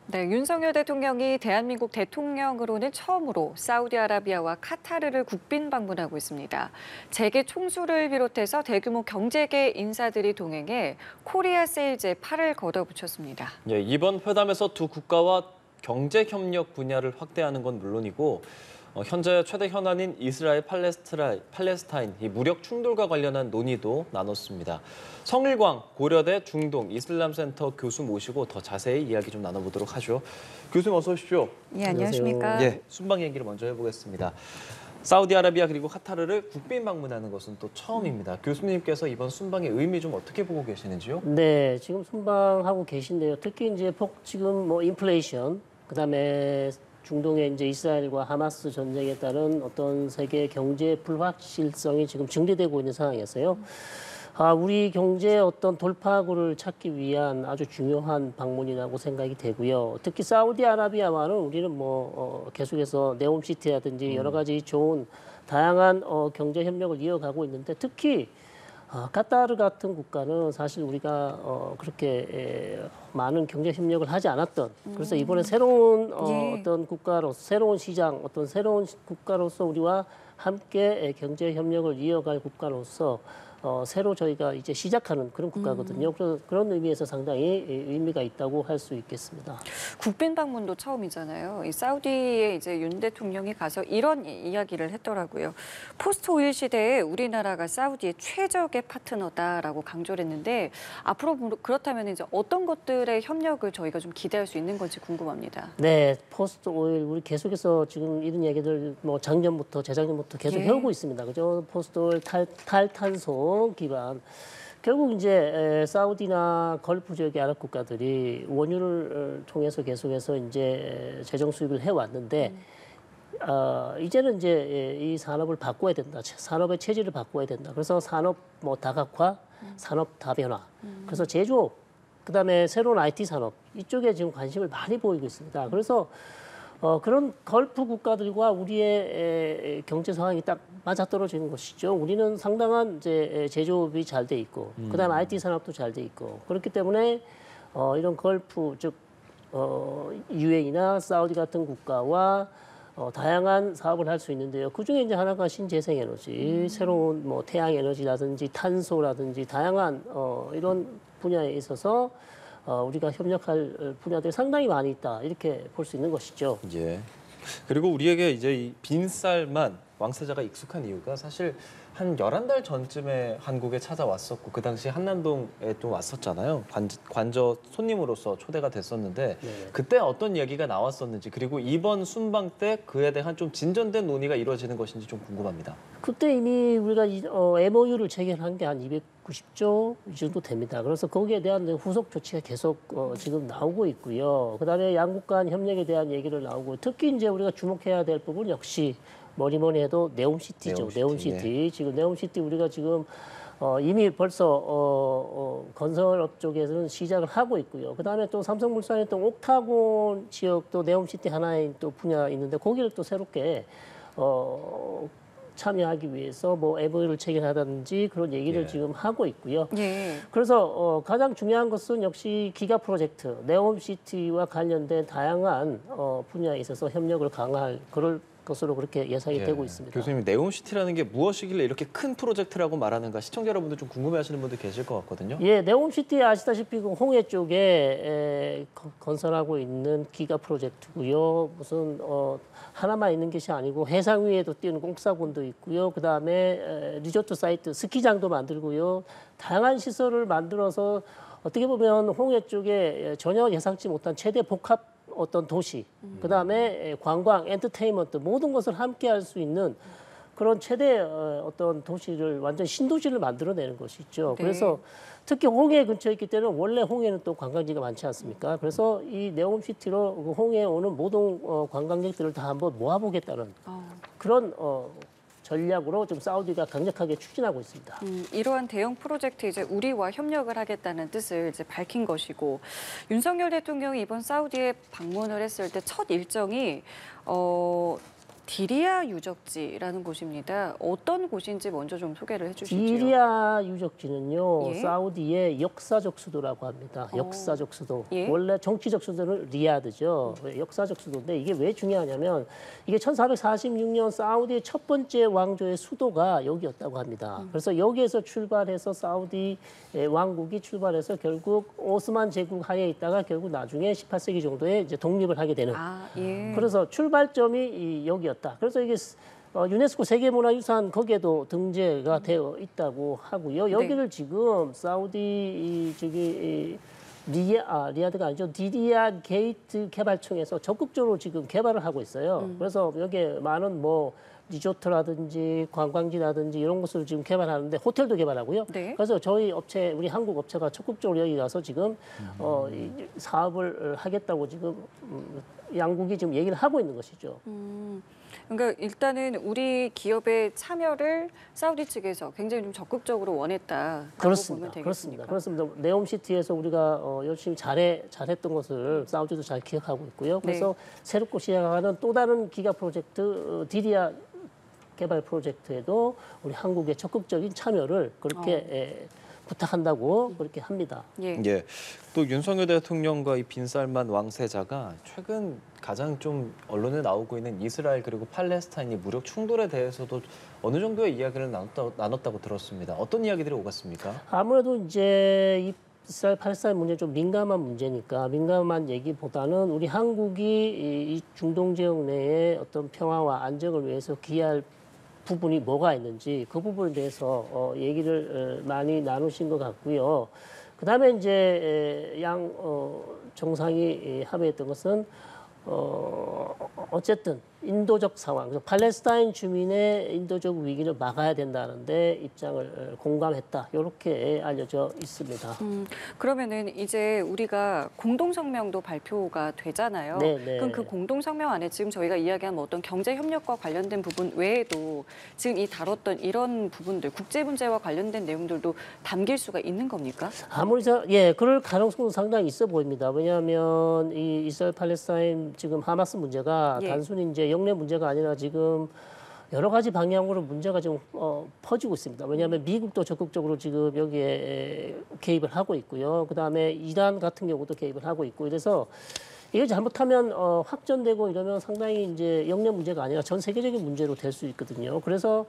네, 윤석열 대통령이 대한민국 대통령으로는 처음으로 사우디아라비아와 카타르를 국빈 방문하고 있습니다. 재계 총수를 비롯해서 대규모 경제계 인사들이 동행해 코리아 세일즈에 팔을 걷어붙였습니다. 예, 이번 회담에서 두 국가와 경제 협력 분야를 확대하는 건 물론이고 현재 최대 현안인 이스라엘 팔레스타인 이 무력 충돌과 관련한 논의도 나눴습니다. 성일광 고려대 중동 이슬람센터 교수 모시고 더 자세히 이야기 좀 나눠보도록 하죠. 교수님 어서 오십시오. 예, 안녕하십니까? 예, 순방 얘기를 먼저 해보겠습니다. 사우디아라비아 그리고 카타르를 국빈 방문하는 것은 또 처음입니다. 교수님께서 이번 순방의 의미 좀 어떻게 보고 계시는지요? 네, 지금 순방하고 계신데요. 특히 이제 지금 뭐 인플레이션, 그다음에 중동의 이제 이스라엘과 하마스 전쟁에 따른 어떤 세계 경제 불확실성이 지금 증대되고 있는 상황에서요. 우리 경제의 어떤 돌파구를 찾기 위한 아주 중요한 방문이라고 생각이 되고요. 특히 사우디아라비아와는 우리는 계속해서 네옴시티라든지 여러 가지 좋은 다양한 경제 협력을 이어가고 있는데 특히 카타르 같은 국가는 사실 우리가 그렇게 많은 경제 협력을 하지 않았던 그래서 이번에 새로운 어떤 국가로서 새로운 시장 어떤 새로운 국가로서 우리와 함께 경제 협력을 이어갈 국가로서 새로 저희가 이제 시작하는 그런 국가거든요. 그래서 그런 의미에서 상당히 의미가 있다고 할 수 있겠습니다. 국빈 방문도 처음이잖아요. 이 사우디에 이제 윤 대통령이 가서 이런 이야기를 했더라고요. 포스트 오일 시대에 우리나라가 사우디의 최적의 파트너다라고 강조를 했는데 앞으로 그렇다면 이제 어떤 것들의 협력을 저희가 좀 기대할 수 있는 건지 궁금합니다. 네, 포스트 오일 우리 계속해서 지금 이런 얘기들 작년부터 재작년부터 계속 해오고 있습니다. 그죠? 포스트 오일 탈탄소 기반. 결국 이제 사우디나 걸프 지역의 아랍 국가들이 원유를 통해서 계속해서 이제 재정 수입을 해왔는데 이제는 이제 이 산업을 바꿔야 된다. 산업의 체질을 바꿔야 된다. 그래서 산업 다각화, 산업 다변화. 그래서 제조업, 그다음에 새로운 IT 산업 이쪽에 지금 관심을 많이 보이고 있습니다. 그래서 그런 걸프 국가들과 우리의 경제 상황이 딱 맞아떨어지는 것이죠. 우리는 상당한 이제 제조업이 잘 돼 있고, 그다음에 IT 산업도 잘 돼 있고, 그렇기 때문에 이런 걸프 즉 UAE나 사우디 같은 국가와 다양한 사업을 할 수 있는데요. 그 중에 이제 하나가 신재생에너지, 새로운 태양에너지라든지 탄소라든지 다양한 이런 분야에 있어서 우리가 협력할 분야들이 상당히 많이 있다 이렇게 볼 수 있는 것이죠. 예. 그리고 우리에게 이제 이 빈쌀만 왕세자가 익숙한 이유가 사실 한 11달 전쯤에 한국에 찾아왔었고 그 당시 한남동에 좀 왔었잖아요. 관저 손님으로서 초대가 됐었는데 네. 그때 어떤 이야기가 나왔었는지 그리고 이번 순방 때 그에 대한 좀 진전된 논의가 이루어지는 것인지 좀 궁금합니다. 그때 이미 우리가 MOU를 체결한 게 한 290조 이 정도 됩니다. 그래서 거기에 대한 후속 조치가 계속 지금 나오고 있고요. 그다음에 양국 간 협력에 대한 얘기를 나오고 특히 이제 우리가 주목해야 될 부분 역시 뭐니 해도 네옴시티죠. 네옴시티. 예. 지금 네옴시티 우리가 지금 이미 벌써 건설업 쪽에서는 시작을 하고 있고요. 그다음에 또 삼성물산의 또 옥타곤 지역도 네옴시티 하나의 또 분야 있는데 거기를 또 새롭게 참여하기 위해서 MOU를 체결하든지 그런 얘기를 지금 하고 있고요. 예. 그래서 가장 중요한 것은 역시 기가 프로젝트, 네옴시티와 관련된 다양한 분야에 있어서 협력을 강화할 그럴 것으로 그렇게 예상이 되고 있습니다. 교수님, 네옴시티라는 게 무엇이길래 이렇게 큰 프로젝트라고 말하는가 시청자 여러분들 좀 궁금해하시는 분들 계실 것 같거든요. 예, 네옴시티 아시다시피 그 홍해 쪽에 건설하고 있는 기가 프로젝트고요. 무슨 하나만 있는 것이 아니고 해상 위에도 뛰는 공사군도 있고요. 그다음에 리조트 사이트, 스키장도 만들고요. 다양한 시설을 만들어서 어떻게 보면 홍해 쪽에 전혀 예상치 못한 최대 복합 어떤 도시, 그다음에 관광, 엔터테인먼트 모든 것을 함께 할 수 있는 그런 최대 어떤 도시를 완전 신도시를 만들어내는 것이죠. 네. 그래서 특히 홍해 근처에 있기 때문에 원래 홍해는 또 관광지가 많지 않습니까? 그래서 이 네옴시티로 그 홍해에 오는 모든 관광객들을 다 한번 모아보겠다는 그런 전략으로 좀 사우디가 강력하게 추진하고 있습니다. 이러한 대형 프로젝트 이제 우리와 협력을 하겠다는 뜻을 이제 밝힌 것이고 윤석열 대통령이 이번 사우디에 방문을 했을 때 첫 일정이 디리아 유적지라는 곳입니다. 어떤 곳인지 먼저 좀 소개를 해주시죠. 디리아 유적지는요, 예. 사우디의 역사적 수도라고 합니다. 역사적 수도. 예. 원래 정치적 수도는 리야드죠. 역사적 수도인데 이게 왜 중요하냐면 이게 1446년 사우디의 첫 번째 왕조의 수도가 여기였다고 합니다. 그래서 여기에서 출발해서 사우디 왕국이 출발해서 결국 오스만 제국 하에 있다가 결국 나중에 18세기 정도에 이제 독립을 하게 되는. 아, 예. 그래서 출발점이 여기였다. 그래서 이게 유네스코 세계문화유산 거기에도 등재가 되어 있다고 하고요. 여기를 지금 사우디 리야드가 아니죠. 디리아 게이트 개발청에서 적극적으로 지금 개발을 하고 있어요. 그래서 여기에 많은 뭐 리조트라든지 관광지라든지 이런 것을 지금 개발하는데 호텔도 개발하고요. 네. 그래서 저희 업체, 우리 한국 업체가 적극적으로 여기 가서 지금 이 사업을 하겠다고 지금 양국이 지금 얘기를 하고 있는 것이죠. 그러니까 일단은 우리 기업의 참여를 사우디 측에서 굉장히 좀 적극적으로 원했다라고 그렇습니다. 보면 그렇습니다. 되겠습니까? 그렇습니다. 네옴시티에서 우리가 열심히 잘했던 것을 사우디도 잘 기억하고 있고요. 그래서 새롭고 시작하는 또 다른 기가 프로젝트 디리아 개발 프로젝트에도 우리 한국의 적극적인 참여를 그렇게 부탁한다고 그렇게 합니다. 예. 예. 또 윤석열 대통령과 이 빈살만 왕세자가 최근 가장 좀 언론에 나오고 있는 이스라엘 그리고 팔레스타인이 무력 충돌에 대해서도 어느 정도의 이야기를 나눴다고 들었습니다. 어떤 이야기들이 오갔습니까? 아무래도 이제 이스라엘 팔레스타인 문제 좀 민감한 문제니까 민감한 얘기보다는 우리 한국이 이 중동 지역 내에 어떤 평화와 안정을 위해서 기여할 부분이 뭐가 있는지 그 부분에 대해서 얘기를 많이 나누신 것 같고요. 그다음에 이제 양 정상이 합의했던 것은 어쨌든 인도적 상황, 팔레스타인 주민의 인도적 위기를 막아야 된다는데 입장을 공감했다. 이렇게 알려져 있습니다. 그러면은 이제 우리가 공동성명도 발표가 되잖아요. 네, 네. 그럼 그 공동성명 안에 지금 저희가 이야기한 뭐 어떤 경제 협력과 관련된 부분 외에도 지금 이 다뤘던 이런 부분들, 국제 문제와 관련된 내용들도 담길 수가 있는 겁니까? 그럴 가능성도 상당히 있어 보입니다. 왜냐하면 이 이스라엘 팔레스타인 지금 하마스 문제가 예. 단순히 이제 영내 문제가 아니라 지금 여러 가지 방향으로 문제가 좀 퍼지고 있습니다. 왜냐하면 미국도 적극적으로 지금 여기에 개입을 하고 있고요. 그다음에 이란 같은 경우도 개입을 하고 있고 그래서 이게 잘못하면 확전되고 이러면 상당히 이제 영내 문제가 아니라 전 세계적인 문제로 될 수 있거든요. 그래서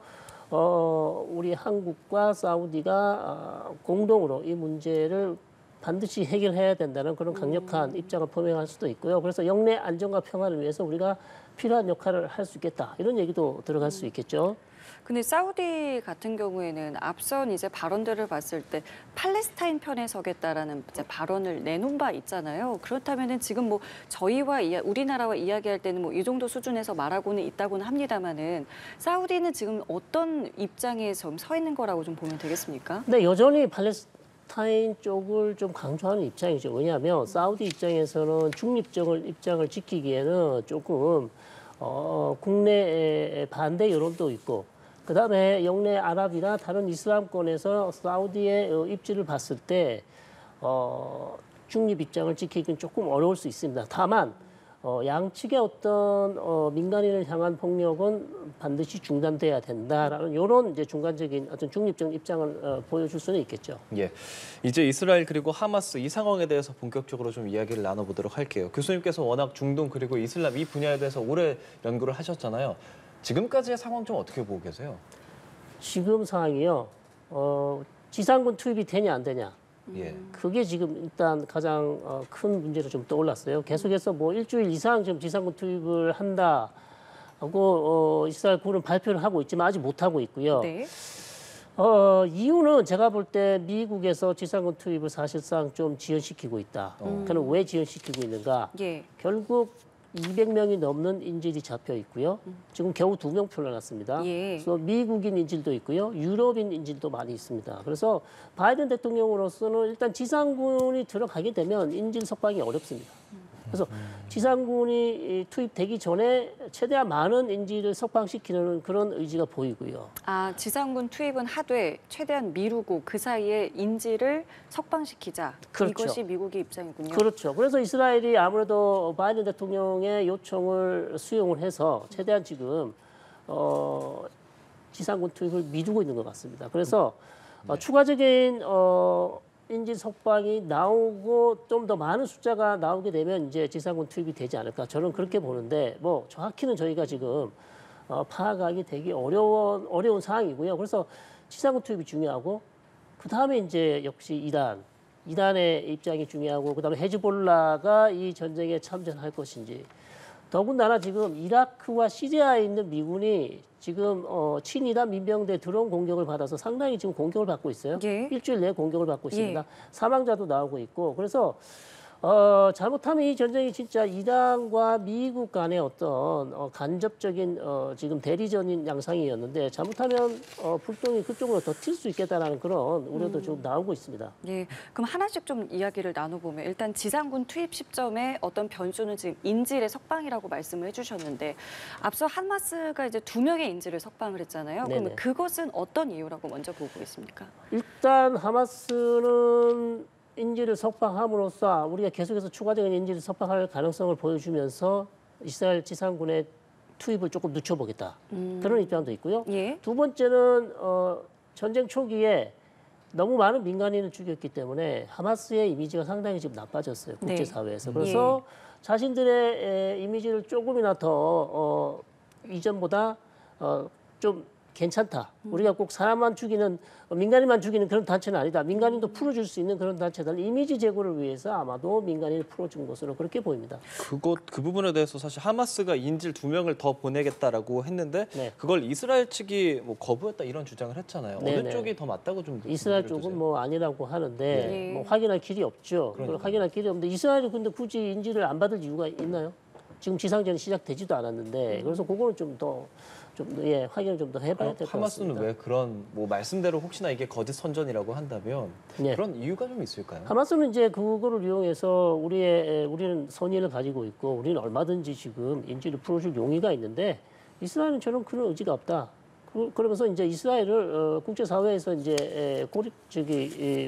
우리 한국과 사우디가 공동으로 이 문제를 반드시 해결해야 된다는 그런 강력한 입장을 표명할 수도 있고요. 그래서 영내 안정과 평화를 위해서 우리가 필요한 역할을 할 수 있겠다. 이런 얘기도 들어갈 수 있겠죠. 근데 사우디 같은 경우에는 앞선 이제 발언들을 봤을 때 팔레스타인 편에 서겠다라는 이제 발언을 내놓은 바 있잖아요. 그렇다면은 지금 뭐 저희와 우리나라와 이야기할 때는 뭐 이 정도 수준에서 말하고는 있다고는 합니다만은 사우디는 지금 어떤 입장에 좀 서 있는 거라고 좀 보면 되겠습니까? 근데 여전히 팔레스타인 쪽을 좀 강조하는 입장이죠. 왜냐하면 사우디 입장에서는 중립적인 입장을 지키기에는 조금 국내 반대 여론도 있고 그다음에 영내 아랍이나 다른 이슬람권에서 사우디의 입지를 봤을 때 중립 입장을 지키기는 조금 어려울 수 있습니다. 다만 양측의 어떤 민간인을 향한 폭력은 반드시 중단돼야 된다라는 이런 이제 중간적인 어떤 중립적인 입장을 보여줄 수는 있겠죠. 예, 이제 이스라엘 그리고 하마스 이 상황에 대해서 본격적으로 좀 이야기를 나눠보도록 할게요. 교수님께서 워낙 중동 그리고 이슬람 이 분야에 대해서 오래 연구를 하셨잖아요. 지금까지의 상황 좀 어떻게 보고 계세요? 지금 상황이요. 지상군 투입이 되냐 안 되냐. 예. 그게 지금 일단 가장 큰 문제로 좀 떠올랐어요. 계속해서 뭐 일주일 이상 지금 지상군 투입을 한다 하고 이스라엘 군은 발표를 하고 있지만 아직 못 하고 있고요. 네. 이유는 제가 볼 때 미국에서 지상군 투입을 사실상 좀 지연시키고 있다. 그는 왜 지연시키고 있는가? 예. 결국 200명이 넘는 인질이 잡혀 있고요. 지금 겨우 2명 풀려났습니다. 예. 그래서 미국인 인질도 있고요. 유럽인 인질도 많이 있습니다. 그래서 바이든 대통령으로서는 일단 지상군이 들어가게 되면 인질 석방이 어렵습니다. 그래서 지상군이 투입되기 전에 최대한 많은 인지를 석방시키는 그런 의지가 보이고요. 아, 지상군 투입은 하되 최대한 미루고 그 사이에 인지를 석방시키자. 그렇죠. 이것이 미국의 입장이군요. 그렇죠. 그래서 이스라엘이 아무래도 바이든 대통령의 요청을 수용을 해서 최대한 지금 지상군 투입을 미루고 있는 것 같습니다. 그래서 추가적인 인지 석방이 나오고 좀 더 많은 숫자가 나오게 되면 이제 지상군 투입이 되지 않을까 저는 그렇게 보는데 뭐 정확히는 저희가 지금 파악하기 되게 어려운 상황이고요. 그래서 지상군 투입이 중요하고 그 다음에 이제 역시 이단의 입장이 중요하고 그다음에 헤즈볼라가 이 전쟁에 참전할 것인지 더군다나 지금 이라크와 시리아에 있는 미군이 지금 친이단 민병대 드론 공격을 받아서 상당히 지금 공격을 받고 있어요. 예. 일주일 내에 공격을 받고 있습니다. 예. 사망자도 나오고 있고 그래서 잘못하면 이 전쟁이 진짜 이란과 미국 간의 어떤 간접적인 지금 대리전인 양상이었는데 잘못하면 불똥이 그쪽으로 더 튈 수 있겠다라는 그런 우려도 좀 나오고 있습니다. 예, 그럼 하나씩 좀 이야기를 나눠보면 일단 지상군 투입 시점에 어떤 변수는 지금 인질의 석방이라고 말씀을 해주셨는데 앞서 하마스가 이제 2명의 인질을 석방을 했잖아요. 네네. 그럼 그것은 어떤 이유라고 먼저 보고 있습니까? 일단 하마스는 인질을 석방함으로써 우리가 계속해서 추가적인 인질을 석방할 가능성을 보여주면서 이스라엘 지상군의 투입을 조금 늦춰보겠다. 그런 입장도 있고요. 예. 두 번째는 전쟁 초기에 너무 많은 민간인을 죽였기 때문에 하마스의 이미지가 상당히 지금 나빠졌어요. 국제사회에서. 그래서 자신들의 이미지를 조금이나 더 이전보다 좀 괜찮다. 우리가 꼭 사람만 죽이는 민간인만 죽이는 그런 단체는 아니다. 민간인도 풀어줄 수 있는 그런 단체들 이미지 제고를 위해서 아마도 민간인을 풀어준 것으로 그렇게 보입니다. 그 부분에 대해서 사실 하마스가 인질 2명을 더 보내겠다라고 했는데 네. 그걸 이스라엘 측이 뭐 거부했다 이런 주장을 했잖아요. 네네. 어느 쪽이 더 맞다고 좀 이스라엘 얘기를 쪽은 해주세요. 뭐 아니라고 하는데 네. 뭐 확인할 길이 없죠. 그러니까요. 확인할 길이 없는데 이스라엘이 근데 굳이 인질을 안 받을 이유가 있나요? 지금 지상전이 시작되지도 않았는데 그래서 그거는 확인을 좀 더 해봐야 될 것 하마스는 같습니다. 왜 그런 뭐 말씀대로 혹시나 이게 거짓 선전이라고 한다면 네. 그런 이유가 좀 있을까요? 하마스는 이제 그거를 이용해서 우리는 선의를 가지고 있고 우리는 얼마든지 지금 인질을 풀어줄 용의가 있는데 이스라엘은 저는 그런 의지가 없다. 그러면서 이제 이스라엘을 국제사회에서 이제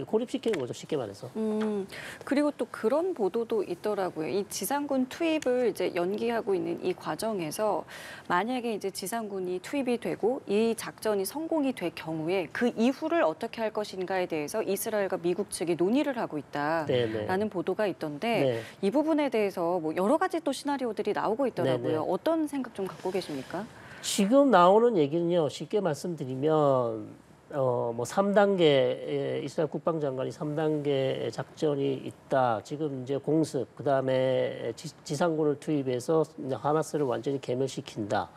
고립시키는 거죠. 쉽게 말해서. 그리고 또 그런 보도도 있더라고요. 이 지상군 투입을 이제 연기하고 있는 이 과정에서 만약에 이제 지상군이 투입이 되고 이 작전이 성공이 될 경우에 그 이후를 어떻게 할 것인가에 대해서 이스라엘과 미국 측이 논의를 하고 있다라는 네네. 보도가 있던데 네. 이 부분에 대해서 뭐 여러 가지 또 시나리오들이 나오고 있더라고요. 네네. 어떤 생각 좀 갖고 계십니까? 지금 나오는 얘기는요. 쉽게 말씀드리면 뭐 3단계 이스라엘 국방장관이 3단계 작전이 있다. 지금 이제 공습 그다음에 지상군을 투입해서 이제 하마스를 완전히 괴멸시킨다.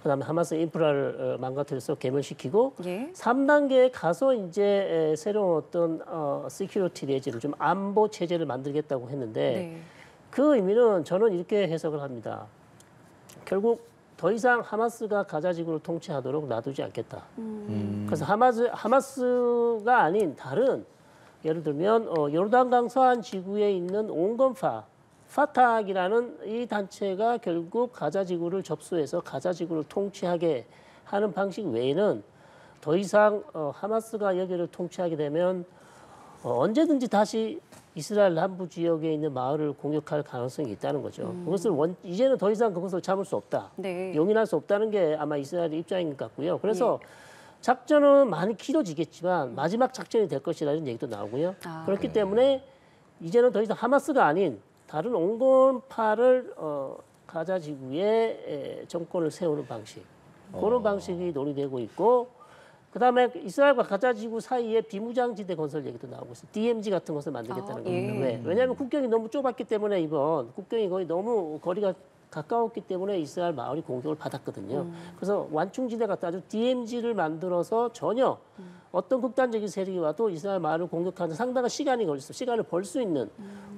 그다음에 하마스 인프라를 망가뜨려서 괴멸시키고 예. 3단계에 가서 이제 새로운 어떤 시큐리티 내지를 좀 안보 체제를 만들겠다고 했는데 네. 그 의미는 저는 이렇게 해석을 합니다. 결국 더 이상 하마스가 가자 지구를 통치하도록 놔두지 않겠다. 그래서 하마스가 아닌 다른 예를 들면 요르단강 서안 지구에 있는 온건파 파탁이라는 이 단체가 결국 가자 지구를 접수해서 가자 지구를 통치하게 하는 방식 외에는 더 이상 하마스가 여기를 통치하게 되면 언제든지 다시 이스라엘 남부 지역에 있는 마을을 공격할 가능성이 있다는 거죠. 그것을 이제는 더 이상 그것을 참을 수 없다. 네. 용인할 수 없다는 게 아마 이스라엘의 입장인 것 같고요. 그래서 작전은 많이 길어지겠지만 마지막 작전이 될 것이라는 얘기도 나오고요. 아, 그렇기 네. 때문에 이제는 더 이상 하마스가 아닌 다른 온건파를 가자 지구에 정권을 세우는 방식. 그런 방식이 논의되고 있고 그다음에 이스라엘과 가자 지구 사이에 비무장지대 건설 얘기도 나오고 있어요. DMZ 같은 것을 만들겠다는 겁니다. 예. 왜냐하면 국경이 너무 좁았기 때문에 이번 국경이 거의 너무 거리가 가까웠기 때문에 이스라엘 마을이 공격을 받았거든요. 그래서 완충지대가 아주 DMZ를 만들어서 전혀 어떤 극단적인 세력이 와도 이스라엘 마을을 공격하는 상당한 시간이 걸렸어. 시간을 벌 수 있는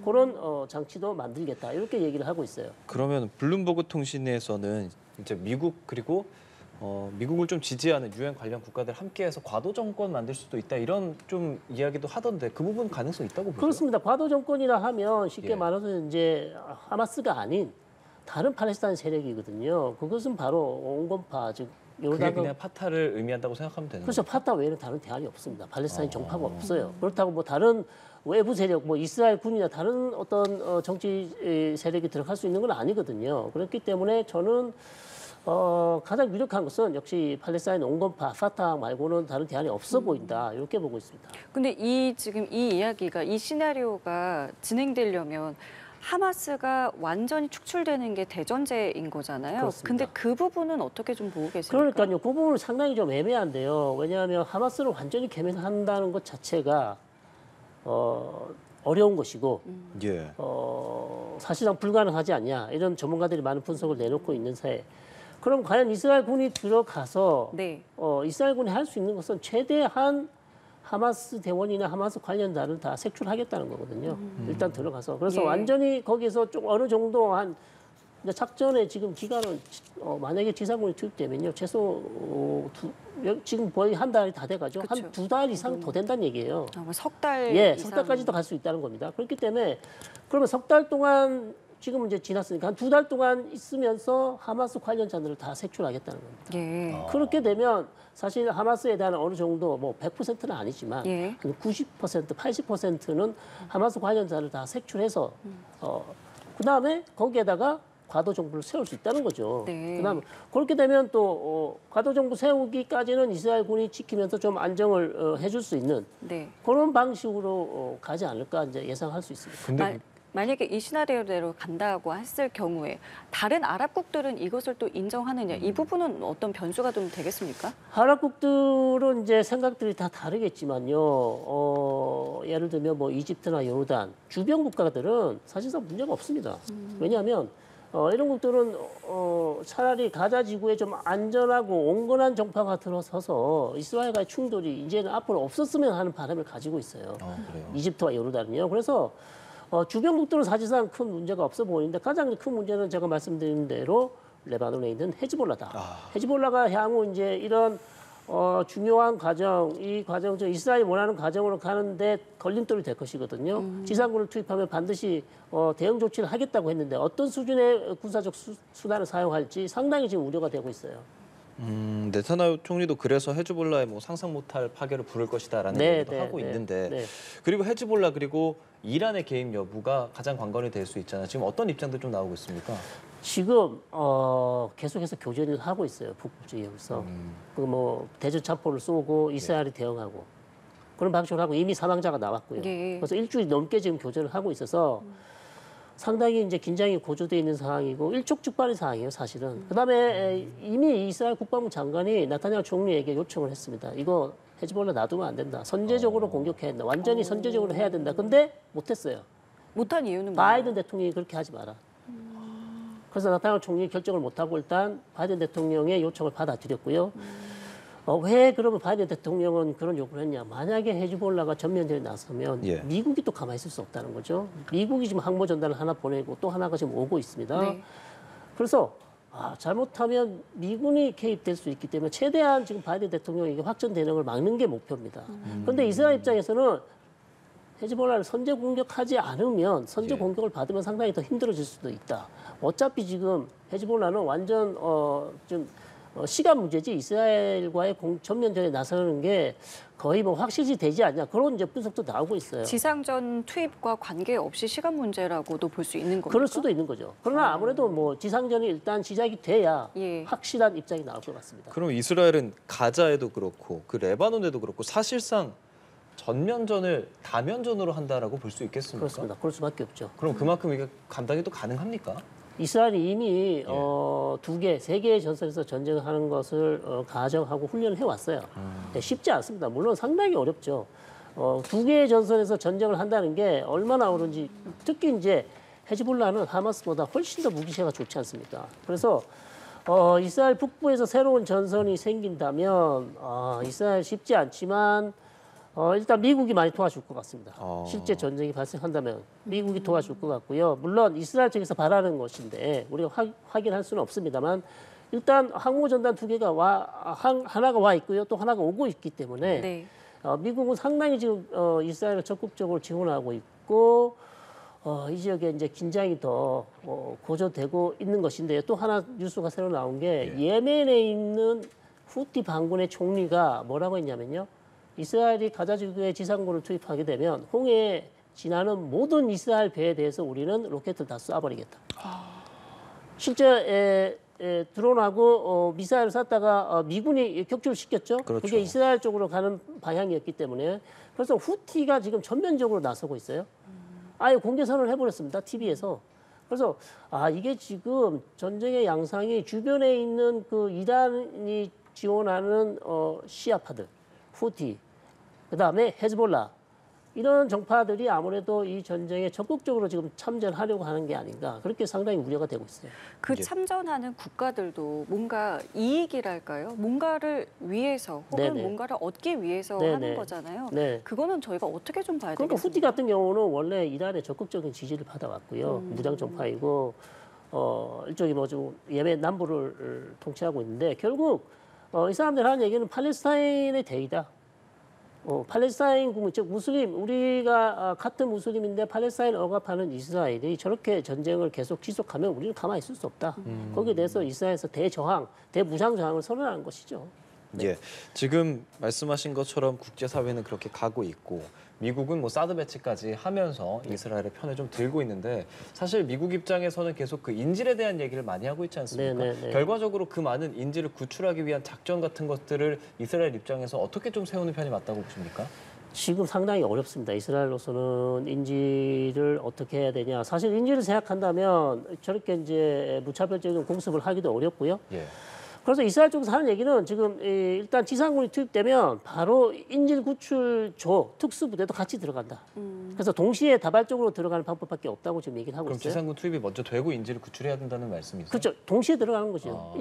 그런 장치도 만들겠다. 이렇게 얘기를 하고 있어요. 그러면 블룸버그 통신에서는 이제 미국 그리고 미국을 좀 지지하는 유엔 관련 국가들 함께해서 과도 정권 만들 수도 있다 이런 좀 이야기도 하던데 그 부분 가능성 있다고 보세요? 그렇습니다. 과도 정권이라 하면 쉽게 예. 말해서 이제 하마스가 아닌 다른 팔레스타인 세력이거든요. 그것은 바로 온건파 즉 그게 요르단과 그냥 파타를 의미한다고 생각하면 되는 그래서 거죠? 파타 외에는 다른 대안이 없습니다. 팔레스타인 정파가 없어요. 그렇다고 뭐 다른 외부 세력, 뭐 이스라엘 군이나 다른 어떤 정치 세력이 들어갈 수 있는 건 아니거든요. 그렇기 때문에 저는 가장 유력한 것은 역시 팔레스타인 온건파 파타 말고는 다른 대안이 없어 보인다 이렇게 보고 있습니다. 근데 지금 이 이야기가 이 시나리오가 진행되려면 하마스가 완전히 축출되는 게 대전제인 거잖아요. 그렇습니다. 근데 그 부분은 어떻게 좀 보고 계십니까? 그러니까요. 그 부분은 상당히 좀 애매한데요. 왜냐하면 하마스를 완전히 괴멸한다는 것 자체가 어려운 것이고 예. 사실상 불가능하지 않냐 이런 전문가들이 많은 분석을 내놓고 있는 새. 그럼 과연 이스라엘 군이 들어가서 네. 이스라엘 군이 할 수 있는 것은 최대한 하마스 대원이나 하마스 관련자를 다 색출하겠다는 거거든요. 일단 들어가서 그래서 예. 완전히 거기서 좀 어느 정도 한 이제 작전의 지금 기간은 만약에 지상군이 투입되면요 최소 지금 거의 한 달이 다 돼가죠. 그쵸. 한 2달 이상 더 된다는 얘기예요. 석 달 예, 이상. 석 달까지도 갈 수 있다는 겁니다. 그렇기 때문에 그러면 석 달 동안 지금 이제 지났으니까 한 2달 동안 있으면서 하마스 관련자들을 다 색출하겠다는 겁니다. 예. 그렇게 되면 사실 하마스에 대한 어느 정도 뭐 100%는 아니지만 예. 90%, 80%는 하마스 관련자를 다 색출해서 그다음에 거기에다가 과도 정부를 세울 수 있다는 거죠. 네. 그다음 그렇게 되면 또 과도 정부 세우기까지는 이스라엘 군이 지키면서 좀 안정을 해줄 수 있는 네. 그런 방식으로 가지 않을까 이제 예상할 수 있습니다. 근데 만약에 이 시나리오대로 간다고 했을 경우에 다른 아랍국들은 이것을 또 인정하느냐 이 부분은 어떤 변수가 좀 되겠습니까? 아랍국들은 이제 생각들이 다 다르겠지만요. 예를 들면 뭐 이집트나 요르단 주변 국가들은 사실상 문제가 없습니다. 왜냐하면 이런 국들은 차라리 가자 지구에 좀 안전하고 온건한 정파가 들어서서 이스라엘과의 충돌이 이제는 앞으로 없었으면 하는 바람을 가지고 있어요. 그래요. 이집트와 요르단은요. 그래서 주변국들은 사실상 큰 문제가 없어 보이는데 가장 큰 문제는 제가 말씀드린 대로 레바논에 있는 헤즈볼라다. 헤즈볼라가 향후 이제 이런 중요한 과정, 이 과정 중 이스라엘이 원하는 과정으로 가는데 걸림돌이 될 것이거든요. 지상군을 투입하면 반드시 대응 조치를 하겠다고 했는데 어떤 수준의 군사적 수단을 사용할지 상당히 지금 우려가 되고 있어요. 네타냐후 총리도 그래서 헤즈볼라에 뭐 상상 못할 파괴를 부를 것이다라는 얘기도 하고 있는데 그리고 헤즈볼라 그리고 이란의 개입 여부가 가장 관건이 될 수 있잖아요. 지금 어떤 입장들 좀 나오고 있습니까? 지금 계속해서 교전을 하고 있어요. 북부 지역에서 그 뭐 대전 참포를 쏘고 이스라엘이 대응하고 그런 방식으로 하고 이미 사망자가 나왔고요. 예. 그래서 일주일 넘게 지금 교전을 하고 있어서 상당히 이제 긴장이 고조돼 있는 상황이고 일촉즉발의 상황이에요, 사실은. 그다음에 이미 이스라엘 국방부 장관이 나타냐후 총리에게 요청을 했습니다. 이거 헤즈볼라 놔두면 안 된다. 선제적으로 공격해야 된다. 완전히 선제적으로 해야 된다. 근데 못했어요. 못한 이유는 바이든 대통령이 그렇게 하지 마라. 그래서 나타냐후 총리 결정을 못하고 일단 바이든 대통령의 요청을 받아들였고요. 왜 그러면 바이든 대통령은 그런 요구를 했냐. 만약에 헤즈볼라가 전면전에 나서면 예. 미국이 또 가만히 있을 수 없다는 거죠. 미국이 지금 항모 전단을 하나 보내고 또 하나가 지금 오고 있습니다. 네. 그래서 잘못하면 미군이 개입될 수 있기 때문에 최대한 지금 바이든 대통령이 이게 확전되는 걸 막는 게 목표입니다. 그런데 이스라엘 입장에서는 헤즈볼라를 선제 공격하지 않으면 선제 예. 공격을 받으면 상당히 더 힘들어질 수도 있다. 어차피 지금 헤즈볼라는 완전 좀 시간 문제지 이스라엘과의 전면전에 나서는 게 거의 뭐 확실시 되지 않냐 그런 이제 분석도 나오고 있어요. 지상전 투입과 관계없이 시간 문제라고도 볼 수 있는 겁니까? 그럴 수도 있는 거죠. 그러나 아무래도 뭐 지상전이 일단 시작이 돼야 예. 확실한 입장이 나올 것 같습니다. 그럼 이스라엘은 가자에도 그렇고 그 레바논에도 그렇고 사실상 전면전을 다면전으로 한다라고 볼 수 있겠습니까? 그렇습니다. 그럴 수밖에 없죠. 그럼 그만큼 이게 감당이 또 가능합니까? 이스라엘이 이미 2개, 3개의 전선에서 전쟁을 하는 것을 가정하고 훈련을 해왔어요. 쉽지 않습니다. 물론 상당히 어렵죠. 2개의 전선에서 전쟁을 한다는 게 얼마나 어려운지 특히 이제 헤즈볼라는 하마스보다 훨씬 더 무기체가 좋지 않습니까? 그래서 이스라엘 북부에서 새로운 전선이 생긴다면 이스라엘 쉽지 않지만 일단 미국이 많이 도와줄 것 같습니다. 실제 전쟁이 발생한다면 미국이 도와줄 것 같고요. 물론 이스라엘 측에서 바라는 것인데 우리가 확인할 수는 없습니다만 일단 항모 전단 2개가 하나가 와 있고요. 또 하나가 오고 있기 때문에 네. 미국은 상당히 지금 이스라엘을 적극적으로 지원하고 있고 이 지역에 이제 긴장이 더 고조되고 있는 것인데 또 하나 뉴스가 새로 나온 게 예멘에 있는 후티 반군의 총리가 뭐라고 했냐면요. 이스라엘이 가자 지구에 지상군을 투입하게 되면 홍해에 지나는 모든 이스라엘 배에 대해서 우리는 로켓을 다 쏴버리겠다. 실제 드론하고 미사일을 쐈다가 미군이 격추를 시켰죠. 그렇죠. 그게 이스라엘 쪽으로 가는 방향이었기 때문에 그래서 후티가 지금 전면적으로 나서고 있어요. 아예 공개 선언을 해버렸습니다. TV에서. 그래서 이게 지금 전쟁의 양상이 주변에 있는 그 이란이 지원하는 시아파들, 후티, 그다음에 헤즈볼라 이런 정파들이 아무래도 이 전쟁에 적극적으로 지금 참전하려고 하는 게 아닌가 그렇게 상당히 우려가 되고 있어요. 그 참전하는 국가들도 뭔가 이익이랄까요? 뭔가를 위해서 혹은 네네. 뭔가를 얻기 위해서 네네. 하는 거잖아요. 네. 그거는 저희가 어떻게 좀 봐야 그러니까 되겠습니까? 후티 같은 경우는 원래 이란의 적극적인 지지를 받아왔고요. 무장 정파이고 일종의 좀 예멘 남부를 통치하고 있는데 결국 이 사람들 하는 얘기는 팔레스타인의 대의다. 팔레스타인 국민, 즉 무슬림, 우리가 같은 무슬림인데 팔레스타인 억압하는 이스라엘이 저렇게 전쟁을 계속 지속하면 우리는 가만히 있을 수 없다. 거기에 대해서 이스라엘에서 대저항, 대무장 저항을 선언하는 것이죠. 예, 지금 말씀하신 것처럼 국제사회는 그렇게 가고 있고 미국은 뭐 사드 배치까지 하면서 이스라엘의 편을 좀 들고 있는데 사실 미국 입장에서는 계속 그 인질에 대한 얘기를 많이 하고 있지 않습니까? 네네네. 결과적으로 그 많은 인질을 구출하기 위한 작전 같은 것들을 이스라엘 입장에서 어떻게 좀 세우는 편이 맞다고 보십니까? 지금 상당히 어렵습니다. 이스라엘로서는 인질을 어떻게 해야 되냐. 사실 인질을 생각한다면 저렇게 이제 무차별적인 공습을 하기도 어렵고요. 예. 그래서 이스라엘 쪽에서 하는 얘기는 지금 일단 지상군이 투입되면 바로 인질 구출조 특수부대도 같이 들어간다. 그래서 동시에 다발적으로 들어가는 방법밖에 없다고 지금 얘기를 하고 그럼 있어요. 지상군 투입이 먼저 되고 인질을 구출해야 된다는 말씀이세요? 그렇죠. 동시에 들어가는 거죠.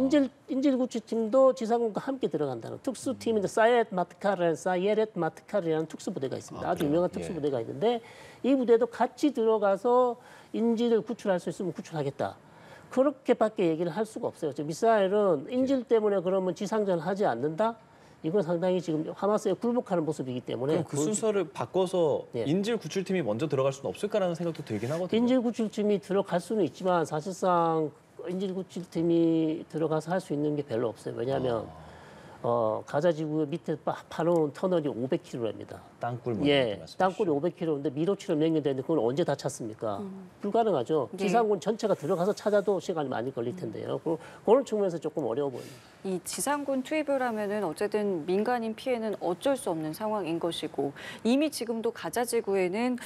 인질 구출팀도 지상군과 함께 들어간다는 특수팀인데 사예렛 마트카르라는 특수부대가 있습니다. 아주 유명한 특수부대가 있는데 이 부대도 같이 들어가서 인질을 구출할 수 있으면 구출하겠다. 그렇게밖에 얘기를 할 수가 없어요. 지금 이스라엘은 인질 때문에 그러면 지상전을 하지 않는다? 이건 상당히 지금 하마스에 굴복하는 모습이기 때문에 그럼 그 순서를 바꿔서 예. 인질 구출팀이 먼저 들어갈 수는 없을까라는 생각도 들긴 하거든요. 인질 구출팀이 들어갈 수는 있지만 사실상 인질 구출팀이 들어가서 할 수 있는 게 별로 없어요. 왜냐하면 가자 지구 밑에 파놓은 터널이 500km입니다. 땅굴 뭐 예, 말씀하시죠. 땅굴이 500km인데 미로치로 명령되는데 그건 언제 다 찾습니까? 불가능하죠. 네. 지상군 전체가 들어가서 찾아도 시간이 많이 걸릴 텐데요. 그런 측면에서 조금 어려워 보입니다. 이 지상군 투입을 하면은 어쨌든 민간인 피해는 어쩔 수 없는 상황인 것이고 이미 지금도 가자 지구에는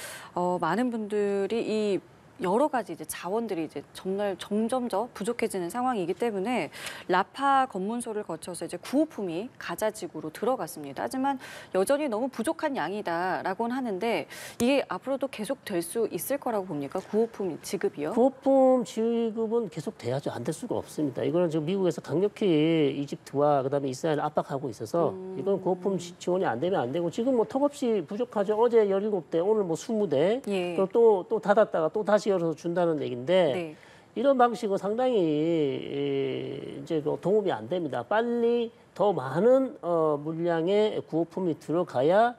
많은 분들이 이 여러 가지 이제 자원들이 이제 정말 점점 더 부족해지는 상황이기 때문에 라파 검문소를 거쳐서 이제 구호품이 가자 지구로 들어갔습니다. 하지만 여전히 너무 부족한 양이다라고는 하는데 이게 앞으로도 계속 될 수 있을 거라고 봅니까? 구호품 지급이요? 구호품 지급은 계속 돼야죠. 안 될 수가 없습니다. 이거는 지금 미국에서 강력히 이집트와 그다음에 이스라엘을 압박하고 있어서 이건 구호품 지원이 안 되면 안 되고 지금 뭐 턱없이 부족하죠. 어제 17대, 오늘 뭐 20대, 예. 또 닫았다가 또 다시 열어서 준다는 얘기인데 네. 이런 방식은 상당히 이제 도움이 안 됩니다. 빨리 더 많은 물량의 구호품이 들어가야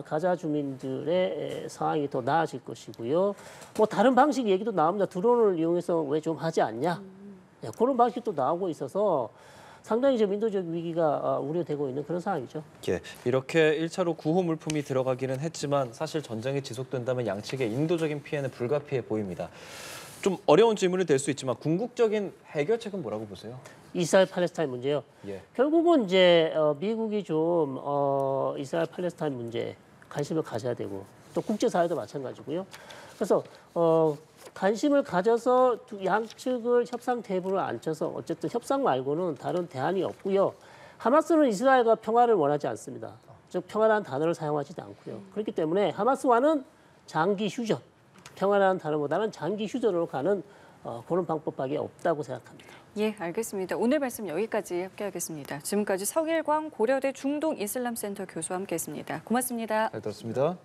가자 주민들의 상황이 더 나아질 것이고요. 뭐 다른 방식 얘기도 나옵니다. 드론을 이용해서 왜 좀 하지 않냐? 네, 그런 방식도 나오고 있어서 상당히 지금 인도적 위기가 우려되고 있는 그런 상황이죠. 예, 이렇게 1차로 구호 물품이 들어가기는 했지만 사실 전쟁이 지속된다면 양측의 인도적인 피해는 불가피해 보입니다. 좀 어려운 질문이 될 수 있지만 궁극적인 해결책은 뭐라고 보세요? 이스라엘 팔레스타인 문제요. 예. 결국은 이제 미국이 좀 이스라엘 팔레스타인 문제에 관심을 가져야 되고 또 국제사회도 마찬가지고요. 그래서 관심을 가져서 양측을 협상 테이블을 앉혀서 어쨌든 협상 말고는 다른 대안이 없고요. 하마스는 이스라엘과 평화를 원하지 않습니다. 즉 평화라는 단어를 사용하지도 않고요. 그렇기 때문에 하마스와는 장기 휴전, 평화라는 단어보다는 장기 휴전으로 가는 그런 방법밖에 없다고 생각합니다. 예, 알겠습니다. 오늘 말씀 여기까지 함께하겠습니다. 지금까지 성일광 고려대 중동이슬람센터 교수와 함께했습니다. 고맙습니다. 잘 들었습니다.